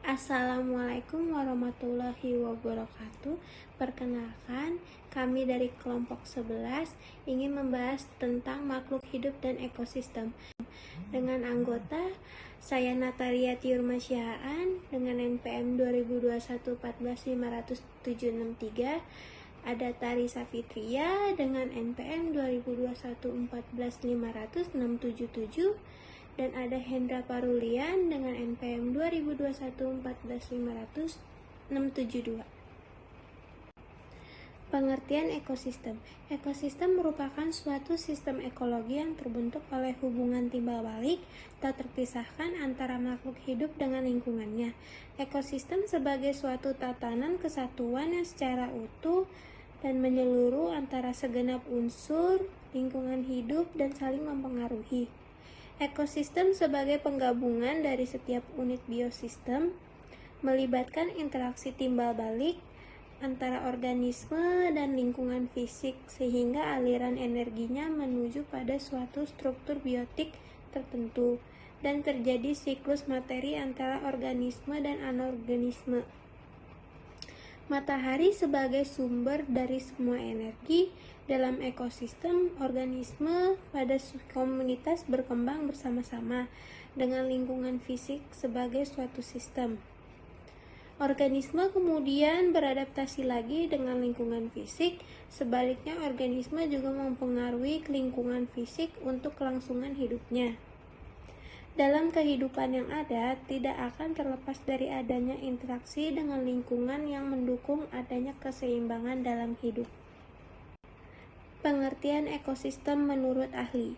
Assalamualaikum warahmatullahi wabarakatuh. Perkenalkan, kami dari kelompok 11 ingin membahas tentang makhluk hidup dan ekosistem. Dengan anggota saya Natalia Tiurmasyahaan dengan NPM 2021 ada Tari Safitria dengan NPM 2021 dan ada Hendra Parulian dengan NPM 2021 Pengertian ekosistem. Ekosistem merupakan suatu sistem ekologi yang terbentuk oleh hubungan timbal balik tak terpisahkan antara makhluk hidup dengan lingkungannya. Ekosistem sebagai suatu tatanan kesatuan yang secara utuh dan menyeluruh antara segenap unsur lingkungan hidup dan saling mempengaruhi. Ekosistem sebagai penggabungan dari setiap unit biosistem melibatkan interaksi timbal balik antara organisme dan lingkungan fisik sehingga aliran energinya menuju pada suatu struktur biotik tertentu dan terjadi siklus materi antara organisme dan anorganisme. Matahari sebagai sumber dari semua energi dalam ekosistem organisme pada komunitas berkembang bersama-sama dengan lingkungan fisik sebagai suatu sistem. Organisme kemudian beradaptasi lagi dengan lingkungan fisik, sebaliknya organisme juga mempengaruhi lingkungan fisik untuk kelangsungan hidupnya. Dalam kehidupan yang ada, tidak akan terlepas dari adanya interaksi dengan lingkungan yang mendukung adanya keseimbangan dalam hidup. Pengertian ekosistem menurut ahli.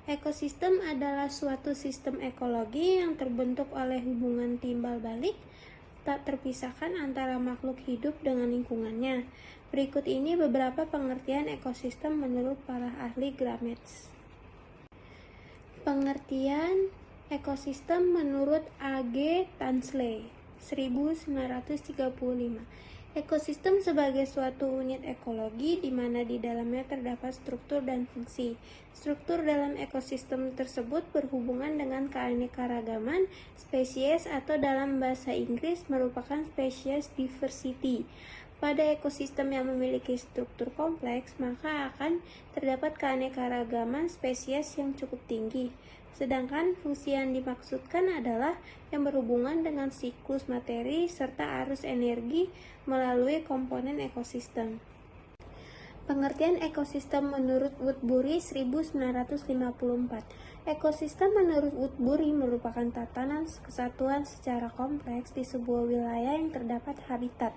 Ekosistem adalah suatu sistem ekologi yang terbentuk oleh hubungan timbal balik tak terpisahkan antara makhluk hidup dengan lingkungannya. Berikut ini beberapa pengertian ekosistem menurut para ahli Gramets. Pengertian ekosistem menurut A.G. Tansley 1935. Ekosistem sebagai suatu unit ekologi di mana di dalamnya terdapat struktur dan fungsi. Struktur dalam ekosistem tersebut berhubungan dengan keanekaragaman spesies atau dalam bahasa Inggris merupakan species diversity. Pada ekosistem yang memiliki struktur kompleks, maka akan terdapat keanekaragaman spesies yang cukup tinggi. Sedangkan fungsi yang dimaksudkan adalah yang berhubungan dengan siklus materi serta arus energi melalui komponen ekosistem. Pengertian ekosistem menurut Woodbury 1954. Ekosistem menurut Woodbury merupakan tatanan kesatuan secara kompleks di sebuah wilayah yang terdapat habitat,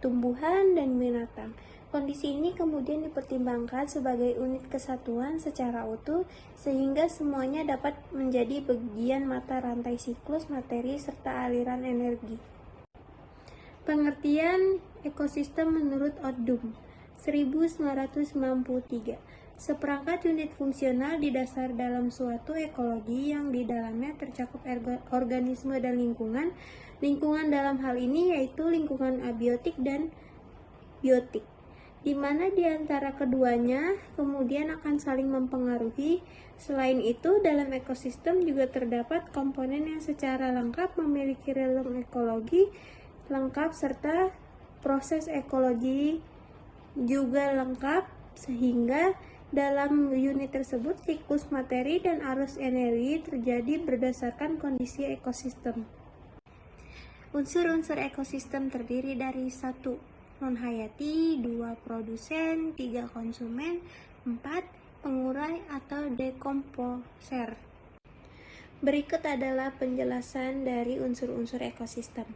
tumbuhan, dan binatang. Kondisi ini kemudian dipertimbangkan sebagai unit kesatuan secara utuh sehingga semuanya dapat menjadi bagian mata rantai siklus materi serta aliran energi. Pengertian ekosistem menurut Odum 1993. Seperangkat unit fungsional didasar dalam suatu ekologi yang di dalamnya tercakup organisme dan lingkungan. Lingkungan dalam hal ini yaitu lingkungan abiotik dan biotik, di mana di antara keduanya kemudian akan saling mempengaruhi. Selain itu, dalam ekosistem juga terdapat komponen yang secara lengkap memiliki relung ekologi lengkap serta proses ekologi juga lengkap, sehingga dalam unit tersebut siklus materi dan arus energi terjadi berdasarkan kondisi ekosistem. Unsur-unsur ekosistem terdiri dari 1. Non-hayati, 2. Produsen, 3. Konsumen, 4. Pengurai atau dekomposer. Berikut adalah penjelasan dari unsur-unsur ekosistem.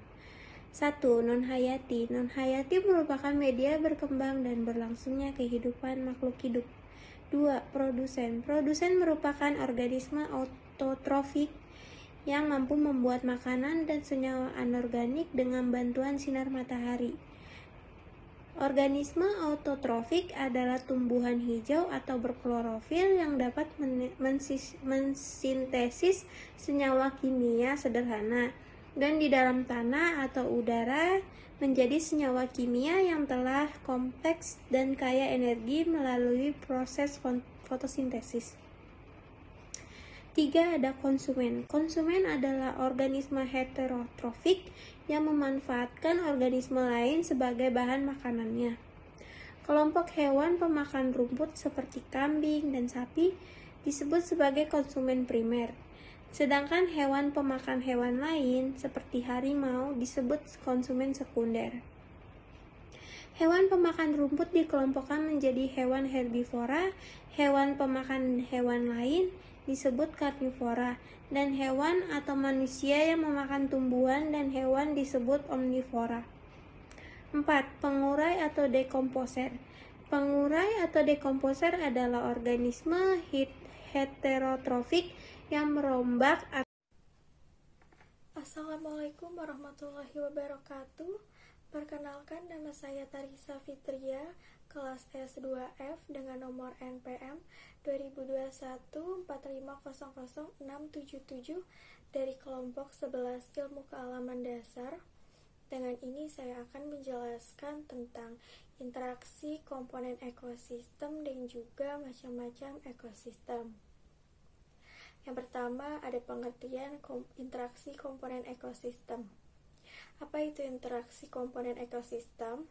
1. Non-hayati. Non-hayati merupakan media berkembang dan berlangsungnya kehidupan makhluk hidup. 2. Produsen. Produsen merupakan organisme autotrofik yang mampu membuat makanan dan senyawa anorganik dengan bantuan sinar matahari. Organisme autotrofik adalah tumbuhan hijau atau berklorofil yang dapat mensintesis senyawa kimia sederhana dan di dalam tanah atau udara menjadi senyawa kimia yang telah kompleks dan kaya energi melalui proses fotosintesis. Ketiga, ada konsumen. Konsumen adalah organisme heterotrofik yang memanfaatkan organisme lain sebagai bahan makanannya. Kelompok hewan pemakan rumput seperti kambing dan sapi disebut sebagai konsumen primer. Sedangkan hewan pemakan hewan lain seperti harimau disebut konsumen sekunder. Hewan pemakan rumput dikelompokkan menjadi hewan herbivora, hewan pemakan hewan lain disebut karnivora, dan hewan atau manusia yang memakan tumbuhan dan hewan disebut omnivora. 4. Pengurai atau dekomposer. Pengurai atau dekomposer adalah organisme heterotrofik yang merombak. Assalamualaikum warahmatullahi wabarakatuh. Perkenalkan, nama saya Tarisa Fitria, kelas S2F dengan nomor NPM 2021-4500677 dari kelompok 11 Ilmu Kealaman Dasar. Dengan ini saya akan menjelaskan tentang interaksi komponen ekosistem dan juga macam-macam ekosistem. Yang pertama, ada pengertian interaksi komponen ekosistem. Apa itu interaksi komponen ekosistem?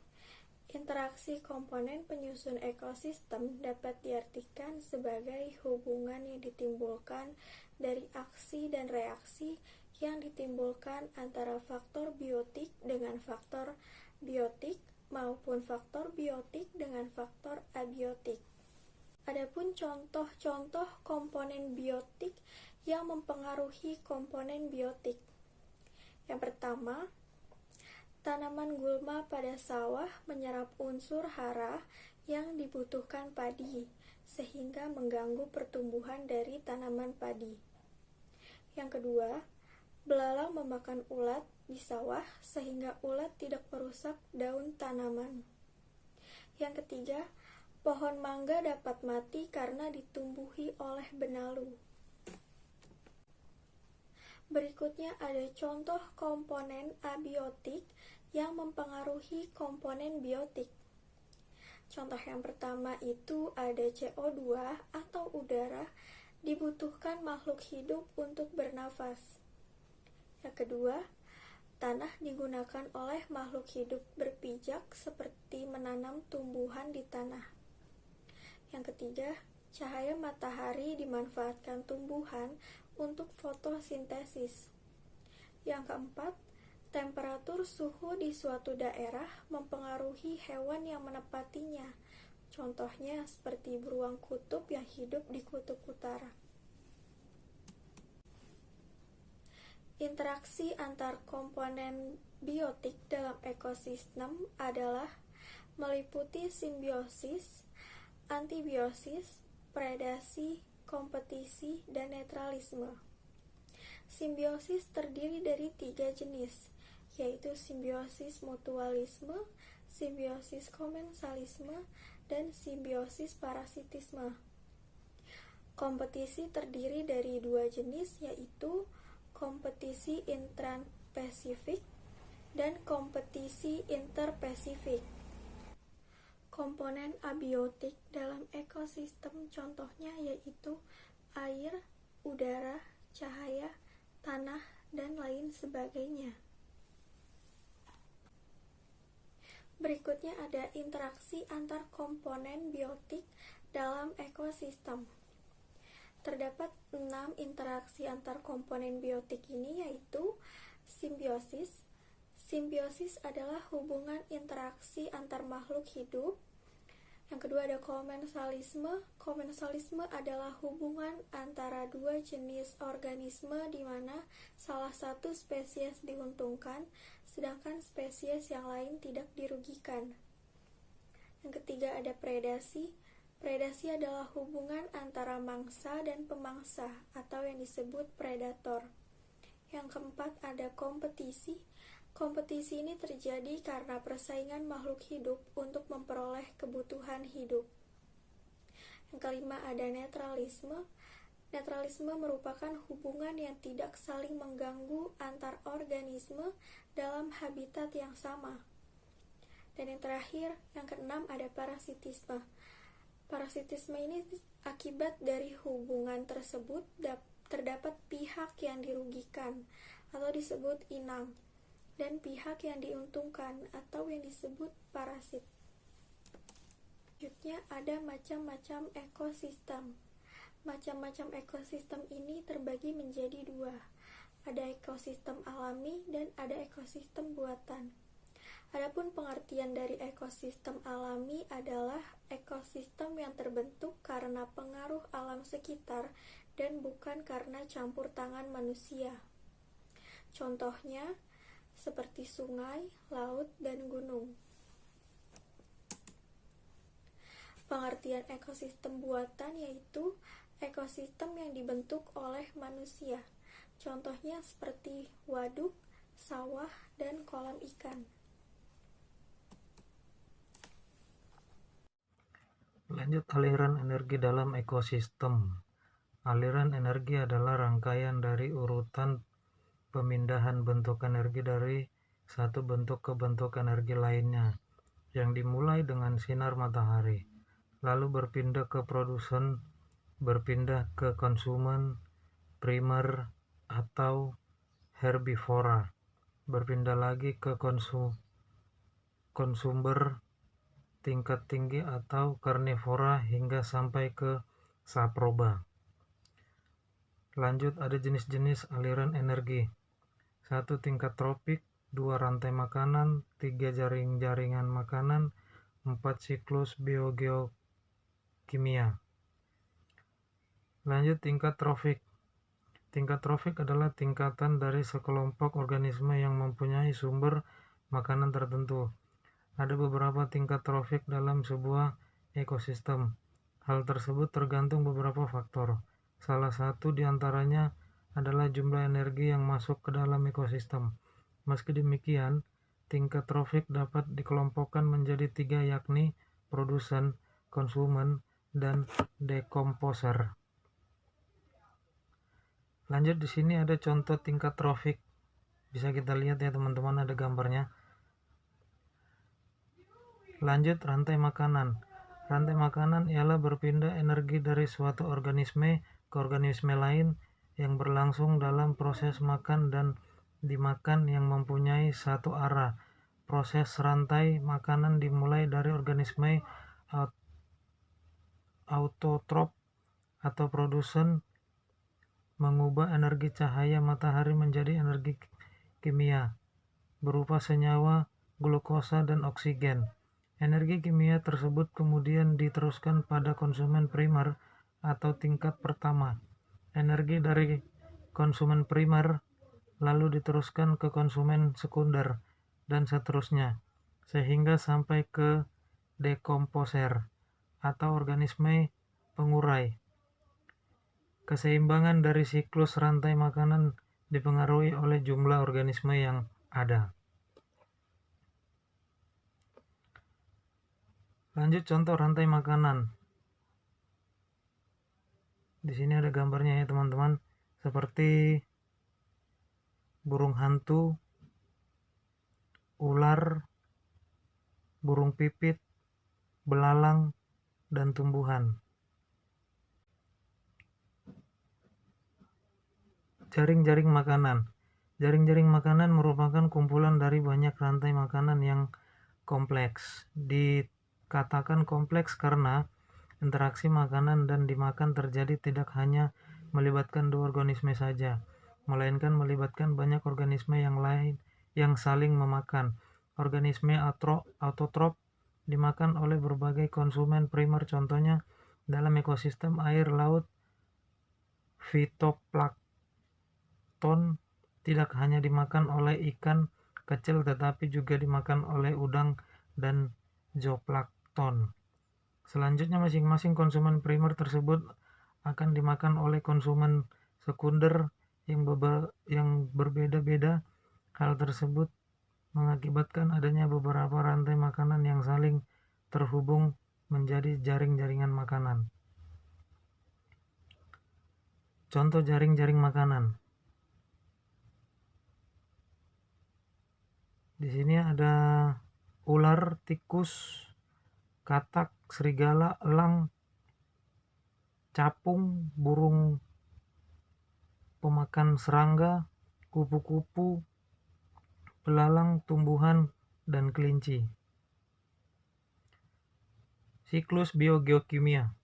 Interaksi komponen penyusun ekosistem dapat diartikan sebagai hubungan yang ditimbulkan dari aksi dan reaksi yang ditimbulkan antara faktor biotik dengan faktor biotik maupun faktor biotik dengan faktor abiotik. Adapun contoh-contoh komponen biotik yang mempengaruhi komponen biotik. Yang pertama, tanaman gulma pada sawah menyerap unsur hara yang dibutuhkan padi, sehingga mengganggu pertumbuhan dari tanaman padi. Yang kedua, belalang memakan ulat di sawah, sehingga ulat tidak merusak daun tanaman. Yang ketiga, pohon mangga dapat mati karena ditumbuhi oleh benalu. Berikutnya ada contoh komponen abiotik yang mempengaruhi komponen biotik. Contoh yang pertama itu ada CO2 atau udara dibutuhkan makhluk hidup untuk bernafas. Yang kedua, tanah digunakan oleh makhluk hidup berpijak seperti menanam tumbuhan di tanah. Yang ketiga, cahaya matahari dimanfaatkan tumbuhan untuk fotosintesis. Yang keempat, temperatur suhu di suatu daerah mempengaruhi hewan yang menepatinya. Contohnya seperti beruang kutub yang hidup di kutub utara. Interaksi antar komponen biotik dalam ekosistem adalah meliputi simbiosis, antibiosis, predasi, kompetisi, dan netralisme. Simbiosis terdiri dari 3 jenis, yaitu simbiosis mutualisme, simbiosis komensalisme, dan simbiosis parasitisme. Kompetisi terdiri dari 2 jenis, yaitu kompetisi intraspesifik dan kompetisi interspesifik. Komponen abiotik dalam ekosistem contohnya yaitu air, udara, cahaya, tanah, dan lain sebagainya. Berikutnya ada interaksi antar komponen biotik dalam ekosistem. Terdapat 6 interaksi antar komponen biotik ini yaitu simbiosis. Simbiosis adalah hubungan interaksi antar makhluk hidup. Yang kedua ada komensalisme. Komensalisme adalah hubungan antara 2 jenis organisme di mana salah satu spesies diuntungkan, sedangkan spesies yang lain tidak dirugikan. Yang ketiga ada predasi. Predasi adalah hubungan antara mangsa dan pemangsa atau yang disebut predator. Yang keempat ada kompetisi. Kompetisi ini terjadi karena persaingan makhluk hidup untuk memperoleh kebutuhan hidup. Yang kelima ada netralisme. Netralisme merupakan hubungan yang tidak saling mengganggu antar organisme dalam habitat yang sama. Dan yang terakhir, yang keenam ada parasitisme. Parasitisme ini akibat dari hubungan tersebut terdapat pihak yang dirugikan atau disebut inang, dan pihak yang diuntungkan atau yang disebut parasit. Selanjutnya ada macam-macam ekosistem. Macam-macam ekosistem ini terbagi menjadi dua. Ada ekosistem alami dan ada ekosistem buatan. Adapun pengertian dari ekosistem alami adalah ekosistem yang terbentuk karena pengaruh alam sekitar dan bukan karena campur tangan manusia. Contohnya seperti sungai, laut, dan gunung. Pengertian ekosistem buatan yaitu ekosistem yang dibentuk oleh manusia. Contohnya seperti waduk, sawah, dan kolam ikan. Lanjut, aliran energi dalam ekosistem. Aliran energi adalah rangkaian dari urutan pemindahan bentuk energi dari satu bentuk ke bentuk energi lainnya, yang dimulai dengan sinar matahari, lalu berpindah ke produsen, berpindah ke konsumen primer atau herbivora, berpindah lagi ke konsumber tingkat tinggi atau karnivora hingga sampai ke saproba. Lanjut, ada jenis-jenis aliran energi. 1. Tingkat tropik, 2. Rantai makanan, 3. Jaring-jaringan makanan, 4. Siklus biogeokimia. Lanjut, tingkat trofik. Tingkat trofik adalah tingkatan dari sekelompok organisme yang mempunyai sumber makanan tertentu. Ada beberapa tingkat trofik dalam sebuah ekosistem. Hal tersebut tergantung beberapa faktor. Salah satu di antaranya adalah jumlah energi yang masuk ke dalam ekosistem. Meski demikian, tingkat trofik dapat dikelompokkan menjadi 3, yakni produsen, konsumen, dan dekomposer. Lanjut, di sini ada contoh tingkat trofik. Bisa kita lihat ya teman-teman, ada gambarnya. Lanjut, rantai makanan. Rantai makanan ialah berpindah energi dari suatu organisme ke organisme lain yang berlangsung dalam proses makan dan dimakan yang mempunyai satu arah. Proses rantai makanan dimulai dari organisme autotrof atau produsen mengubah energi cahaya matahari menjadi energi kimia berupa senyawa, glukosa, dan oksigen. Energi kimia tersebut kemudian diteruskan pada konsumen primer atau tingkat pertama. Energi dari konsumen primer lalu diteruskan ke konsumen sekunder dan seterusnya, sehingga sampai ke dekomposer atau organisme pengurai. Keseimbangan dari siklus rantai makanan dipengaruhi oleh jumlah organisme yang ada. Lanjut, contoh rantai makanan. Di sini ada gambarnya ya teman-teman, seperti burung hantu, ular, burung pipit, belalang, dan tumbuhan. Jaring-jaring makanan. Jaring-jaring makanan merupakan kumpulan dari banyak rantai makanan yang kompleks. Dikatakan kompleks karena interaksi makanan dan dimakan terjadi tidak hanya melibatkan dua organisme saja, melainkan melibatkan banyak organisme yang lain yang saling memakan. Organisme autotrof dimakan oleh berbagai konsumen primer, contohnya dalam ekosistem air laut, fitoplankton tidak hanya dimakan oleh ikan kecil tetapi juga dimakan oleh udang dan zooplankton. Selanjutnya, masing-masing konsumen primer tersebut akan dimakan oleh konsumen sekunder yang berbeda-beda. Hal tersebut mengakibatkan adanya beberapa rantai makanan yang saling terhubung menjadi jaring-jaringan makanan. Contoh jaring-jaring makanan. Di sini ada ular, tikus, katak, serigala, elang, capung, burung pemakan serangga, kupu-kupu, belalang, tumbuhan, dan kelinci. Siklus biogeokimia.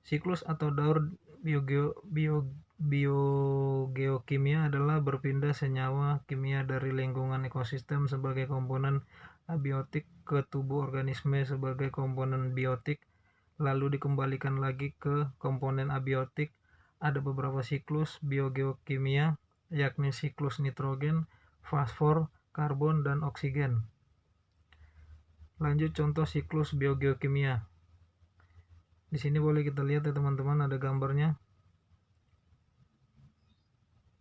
Siklus atau daur biogeokimia adalah berpindah senyawa kimia dari lingkungan ekosistem sebagai komponen abiotik ke tubuh organisme sebagai komponen biotik, lalu dikembalikan lagi ke komponen abiotik. Ada beberapa siklus biogeokimia, yakni siklus nitrogen, fosfor, karbon, dan oksigen. Lanjut contoh siklus biogeokimia. Di sini boleh kita lihat ya teman-teman, ada gambarnya.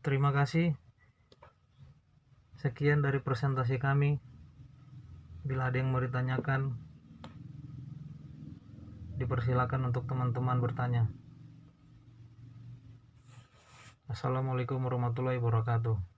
Terima kasih. Sekian dari presentasi kami. Bila ada yang mau ditanyakan, dipersilakan untuk teman-teman bertanya. Assalamualaikum warahmatullahi wabarakatuh.